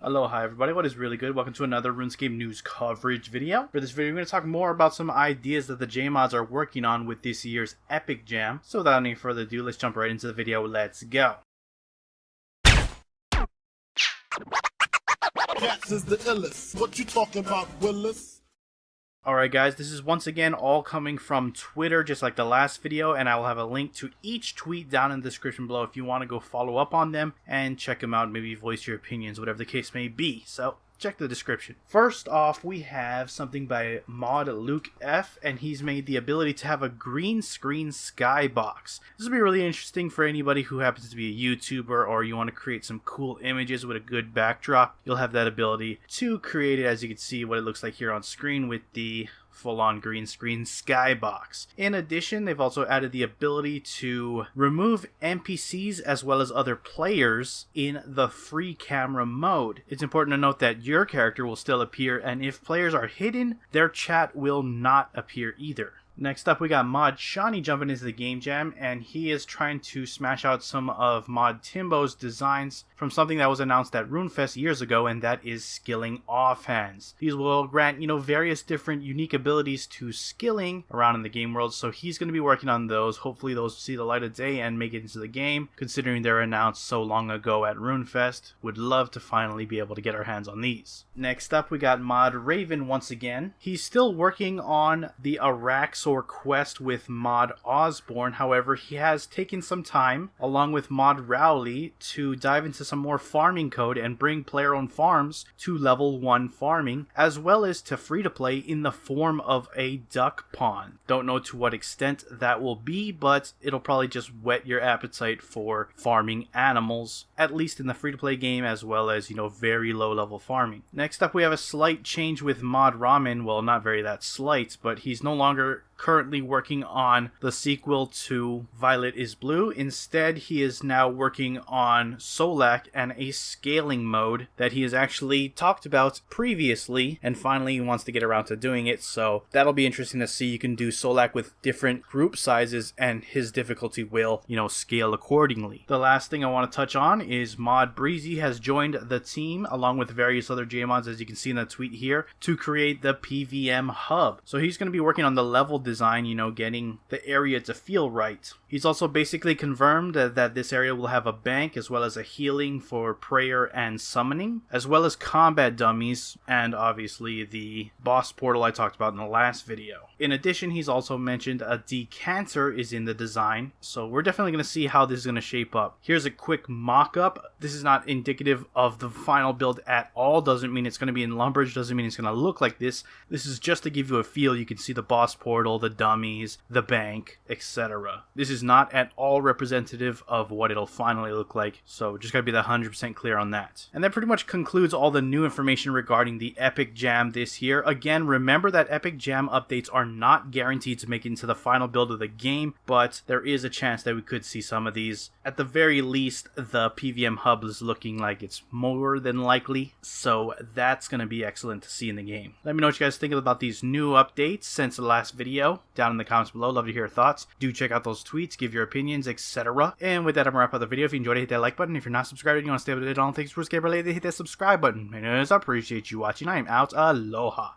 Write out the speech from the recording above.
Aloha everybody, what is really good? Welcome to another RuneScape news coverage video. For this video, we're going to talk more about some ideas that the Jmods are working on with this year's EpicJam. So without any further ado, let's jump right into the video. Let's go. Cats is the illest. What you talking about, Willis? Alright guys, this is once again all coming from Twitter, just like the last video, and I will have a link to each tweet down in the description below if you want to go follow up on them and check them out, maybe voice your opinions, whatever the case may be. So check the description. First off, we have something by Mod Luke F, and he's made the ability to have a green screen skybox. This will be really interesting for anybody who happens to be a YouTuber or you want to create some cool images with a good backdrop. You'll have that ability to create it, as you can see what it looks like here on screen with the full-on green screen skybox. In addition, they've also added the ability to remove NPCs as well as other players in the free camera mode. It's important to note that your character will still appear, and if players are hidden, their chat will not appear either. Next up, we got Mod Shawnee jumping into the GameJam, and he is trying to smash out some of Mod Timbo's designs from something that was announced at RuneFest years ago, and that is skilling Offhands. These will grant, various different unique abilities to skilling around in the game world, so he's going to be working on those. Hopefully those see the light of day and make it into the game, considering they're announced so long ago at RuneFest. Would love to finally be able to get our hands on these. Next up, we got Mod Raven once again. He's still working on the Araxor quest with Mod Osborne. However, he has taken some time along with Mod Rowley to dive into some more farming code and bring player-owned farms to level 1 farming, as well as to free-to-play in the form of a duck pond. Don't know to what extent that will be, but it'll probably just whet your appetite for farming animals, at least in the free-to-play game, as well as, very low-level farming. Next up, we have a slight change with Mod Ramen. Well, not very that slight, but he's no longer currently working on the sequel to Violet is Blue. Instead, he is now working on Solak and a scaling mode that he has actually talked about previously, and finally he wants to get around to doing it, so that'll be interesting to see. You can do Solak with different group sizes and his difficulty will, scale accordingly. The last thing I want to touch on is Mod Breezy has joined the team along with various other Jmods, as you can see in the tweet here, to create the PVM Hub. So he's going to be working on the level design, getting the area to feel right. He's also basically confirmed that this area will have a bank as well as a healing for prayer and summoning, as well as combat dummies, and obviously the boss portal I talked about in the last video. In addition, he's also mentioned a decanter is in the design, so we're definitely going to see how this is going to shape up. Here's a quick mock-up. This is not indicative of the final build at all. Doesn't mean it's going to be in Lumbridge, doesn't mean it's going to look like this. This is just to give you a feel. You can see the boss portal, the dummies, the bank, etc. This is not at all representative of what it'll finally look like, so just gotta be 100% clear on that. And that pretty much concludes all the new information regarding the EpicJam this year. Again, remember that EpicJam updates are not guaranteed to make it into the final build of the game, but there is a chance that we could see some of these. At the very least, the PVM Hub is looking like it's more than likely, so that's gonna be excellent to see in the game. Let me know what you guys think about these new updates since the last video down in the comments below. Love to hear your thoughts. Do check out those tweets, give your opinions, etc. And with that, I'm gonna wrap up the video. If you enjoyed it, hit that like button. If you're not subscribed and you want to stay up to date on things RuneScape related, hit that subscribe button. And I appreciate you watching. I am out. Aloha.